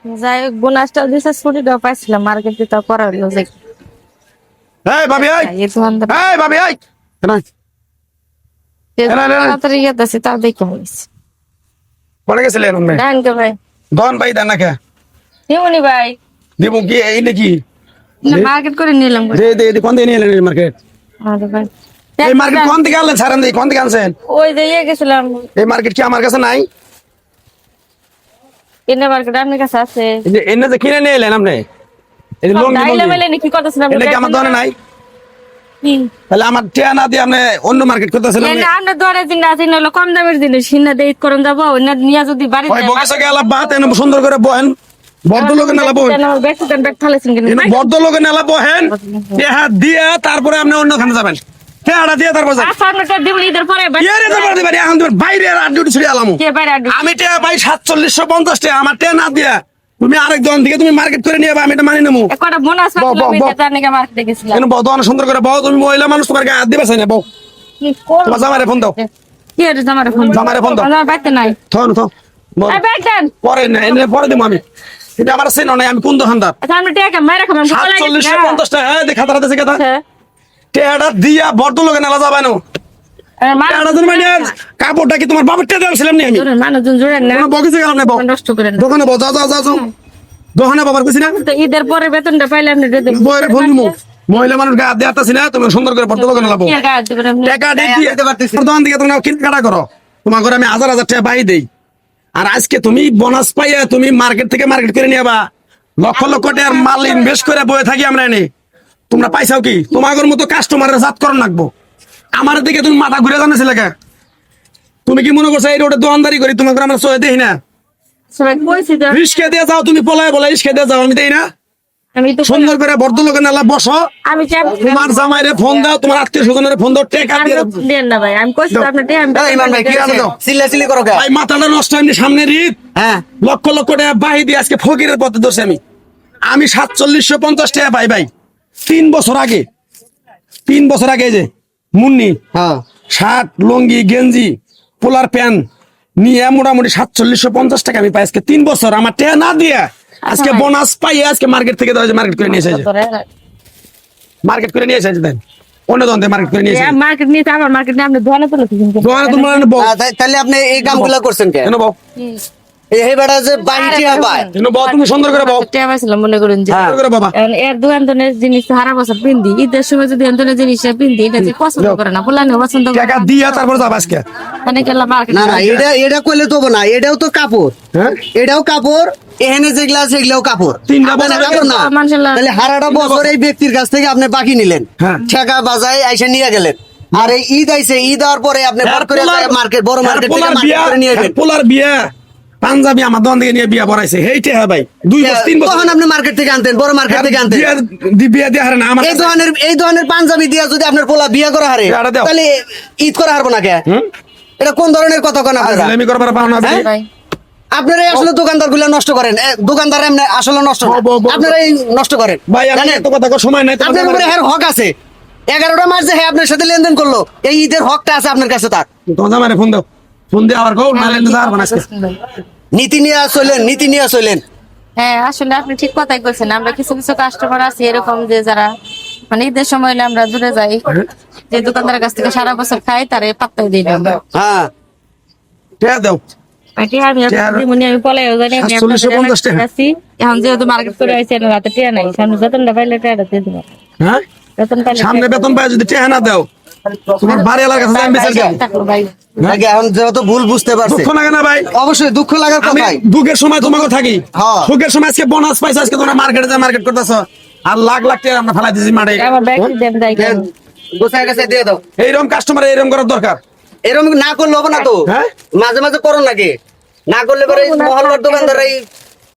যাই হোক বোনাসটা দিছে ছুটিটাও পাইছিলাম মার্কেটে তো করা হলো যে এই ভাবি এই এই দোকানদার এই ভাবি এই না তাড়াতাড়ি গেছে তাও দেখে হয়েছে পড়ে গেছিলেন আপনি ডান কে ভাই দন ভাই দেন না কে নিমুনি ভাই দিব কি এই নাকি না মার্কেট করে নিলাম দে দে দে কোন দিন নিয়ে এলেন মার্কেট আরে ভাই এই মার্কেট কোন দিকে আনলেন ছাড়েন দিই কোন দিকে আনছেন ওই যে ইয়ে গেছিলাম এই মার্কেট কি আমার কাছে নাই কিনে মার্কেট আপনার কাছে আছে এই যে এনে যে কিনে নিয়ে এলেন আপনি এই যে লঙ্গি ডাইলা লঙ্গি মেলে কি করতেছেন আপনি এটা কি আমার দনে নাই তাহলে আমার টিয়া না দিয়ে আপনি অন্য মার্কেট করতেছেন আপনি আমরা দরে দিন আছে হলো কম দামের জিনিস সিনা দেই করন যাব না নিয়া যদি বাড়ি ওই বকেছে গেল বাত এনে সুন্দর করে বহেন ভদ্রলোকে নেলা বহেন ব্যাগ দেন ব্যাগ থালেছেন কিনা এনে ভদ্রলোকে নেলা বহেন টিয়া দিয়ে তারপরে আপনি অন্যখানে যাবেন টিয়াটা দিয়ে তারপর যাবেন আচ্ছা আপনাকে দিব ঈদের পরে কে রে যাবার দিবারি এখন তুমি বাইরে আর ডিউটি ছুড়ে আলামু কে বাইরে আড্ডু আমি টিয়া ভাই 4750 টাকা আমার টিয়া না দিয়া তুমি আরেক দোকান থেকে তুমি মার্কেট করে নিয়ে আমি এটা মানি নেবো একটা বোনাস বউ, পাইলাম বউ, বউ। এটা নাকি মার্কেটে গেছিলাম এনে বউ দোকান সুন্দর করে বউ তুমি মহিলা মানুষ তোমার গায়ে হাত দিবে চাই না বউ কি কোন তোমার জামাইরে ফোন দাও কি এর জামারে ফোন জামারে ফোন দাও। আমার বাইতে নাই থন থন এই ব্যাগ দেন পরে না এনে পরে দেবো আমি এটা আমার চেনো নাই আমি কোন দোকানদার আচ্ছা আমরা টাকা মাইরা খাবেন ভুল লাগে 4750 টাকা হ্যাঁ দেখা তারা দেশে কথা টেয়াটা দিয়া ভদ্রলোকে নেলা যাবে না টেয়াটা তুমি মানে কাপড়টা কি তোমার বাবার টেয়া দিয়েছিলাম নি আমি মানুষজন জুড়েন না কোনো বকিছে কারণে বউ নষ্ট করেন না দোকানে বউ যাও যাও যাও যাও দোকানে বাবার কইছি না তো ঈদের পরে বেতনটা পাইলে আপনি দিয়ে দেবেন বইরে ফোন দিমু মহিলা মানুষ গায়ে দিয়ে আসতেছি না তুমি সুন্দর করে ভদ্রলোকে নেলা বউ কি আর গায়ে দিবেন আপনি টাকা দিতে পারতেছি দোকান থেকে তোমরা কেনাকাটা করো তোমার ঘরে আমি হাজার হাজার টাকা পাই দেই আর আজকে তুমি বোনাস পাইয়া তুমি মার্কেট থেকে মার্কেট করে নিয়ে লক্ষ লক্ষ টাকার মাল ইনভেস্ট করে বয়ে থাকি আমরা এনে তোমরা পাইছাও কি তোমাদের মতো কাস্টমারের জাত করণ লাগবো আমার দিকে তুমি মাথা ঘুরে জানাছিল কে তুমি কি মনে করছো এই রোডে দোকানদারি করি তোমাকে আমরা সয়ে দেই না সবাই কইছি তো রিস্কে দিয়ে যাও তুমি পলায় বলে রিস্কে দিয়ে যাও আমি দেই না আমি তো সুন্দর করে ভদ্রলোকে নালা বসো আমি চাই তোমার জামাইরে ফোন দাও তোমার আত্মীয় স্বজনের ফোন দাও টাকা দিয়ে দাও। দেন না ভাই আমি কইছি তো আপনি টাকা আমি ইমান ভাই কি আছে দাও। চিল্লাচিল্লি করো কে ভাই মাথাটা নষ্ট হয়নি সামনে ঈদ হ্যাঁ লক্ষ লক্ষ টাকা বাহি দিয়ে আজকে ফকিরের পথে ধরছি আমি 4750 টাকা পাই ভাই 3 বছর আগে এই যে মুন্নি হ্যাঁ শার্ট লুঙ্গি গেঞ্জি পোলার প্যান্ট নিয়ে মোটামুটি 4750 টাকা আমি পাই আজকে 3 বছর আমার টাকা না দিয়ে আজকে ভাই। বোনাস পাই আজকে মার্কেট থেকে মার্কেট করে নিয়ে এসেছে মার্কেট করে নিয়ে এসেছে দেন অন্য দোকান থেকে মার্কেট করে নিয়ে এসেছে মার্কেট নিয়ে আমার মার্কেট নিয়ে আপনি দোকানে তো লোক দোকানে তোমার বউ তাহলে আপনি এই কামগুলা করছেন কে কেন বউ এই বেটা যে বাইরে পায় কেন বউ তুমি সুন্দর করে বউ টাকা পাইছিলাম মনে করেন যে সুন্দর করে বাবা এখন এর দোকান দোকানের জিনিস সারা বছর পিন্দি ঈদের সময় যদি দোকানের জিনিস পিন্দি এটা যে পছন্দ করে না বললাম পছন্দ করে টাকা দিয়া তারপর যাবো আজকে মানে গেলাম মার্কেট না না এটা কইলে তো হবে না এটাও তো কাপড় হ্যাঁ এটাও কাপড় এখানে যেগুলা আছে এগুলাও কাপড় তিনটা আপনার বছর কাপড় না মানুষের তাহলে হারাটা বছর এই ব্যক্তির কাছ থেকে আপনি বাকি নিলেন হ্যাঁ। ঠেকা বাজায় আইসা নিয়ে গেলেন আর এই ঈদ আইছে ঈদ হওয়ার পরে আপনি বড় করে মার্কেট বড় মার্কেট থেকে মার্কেট করে নিয়ে যাবেন পোলার বিয়া পাঞ্জাবি আমার দোকান থেকে নিয়ে বিয়া বড়াইছে হেইটে হ্যাঁ ভাই 2 বছর 3 বছর তখন আপনি মার্কেট থেকে আনতেন বড় মার্কেট থেকে আনতেন বিয়া দিয়ে হারে না আমার এই ধরনের পাঞ্জাবি দিয়া যদি আপনার পোলা বিয়ে করা হারে এটা দাও। তাহলে ঈদ করা হারবো না কে এটা কোন ধরনের কথা কোন আপনারা আমি করবার পাও না হ্যাঁ? ভাই আপনারা আসলে দোকানদার গুলা নষ্ট করেন দোকানদার এমনি আসলে নষ্ট না। বউ, বউ, বউ। আপনারা এই নষ্ট করেন ভাই আমি জানেন? এত কথা কর সময় নাই আপনার উপরে হ্যাঁ হক আছে 11টা মাস যে হ্যাঁ আপনার সাথে লেনদেন করলো এই ঈদের হকটা আছে আপনার কাছে তার তোমার জামাইরে ফোন দাও ফোন দিয়ে আবার কও না লেন যা আর বানাসকে নীতি নিয়ে চলেন হ্যাঁ আসলে আপনি ঠিক কথাই কইছেন আমরা কিছু কিছু কাস্টমার আছি এরকম যে যারা মানে ঈদের সময় হলে আমরা দূরে যাই যে দোকানদারের কাছ থেকে সারা বছর খাই তারে পাত্তাই দিই না আমরা। হ্যাঁ টাকা দাও পার্টি আমি দিমুনি আমি পলাইও জানি আমি 4750 টাকা। আছি এখন যেহেতু মার্কেট করে আইছি আমি রাতে টিয়া নাই সামনে বেতনটা পাইলে টিয়াটা দিয়ে দেবো হ্যাঁ বেতন পাইলে সামনে বেতন পায় যদি টাকা না দাও তোমার বাড়ি এলাকার কাছে আমি বিচার যাবো থাকলো ভাই আগে এখন যেহেতু ভুল বুঝতে পারছে দুঃখ লাগে না ভাই অবশ্যই দুঃখ লাগার আমি কথাই দুঃখের সময় তোমাকে থাকি হ্যাঁ। সুখের সময় আজকে বোনাস পাইছো আজকে তোমরা মার্কেটে যা মার্কেট করতেছো আর লাখ লাখ টাকা আমরা ফেলাই দিছি মাঠে আমার ব্যাগ দেন যাই গোসাইয়ের কাছে দিয়ে দাও এইরকম কাস্টমার এইরকম করার দরকার এরকম না করলে হবে না তো হ্যাঁ? মাঝে মাঝে করো নাকি না করলে পরে এই মহল্লার দোকানদার এই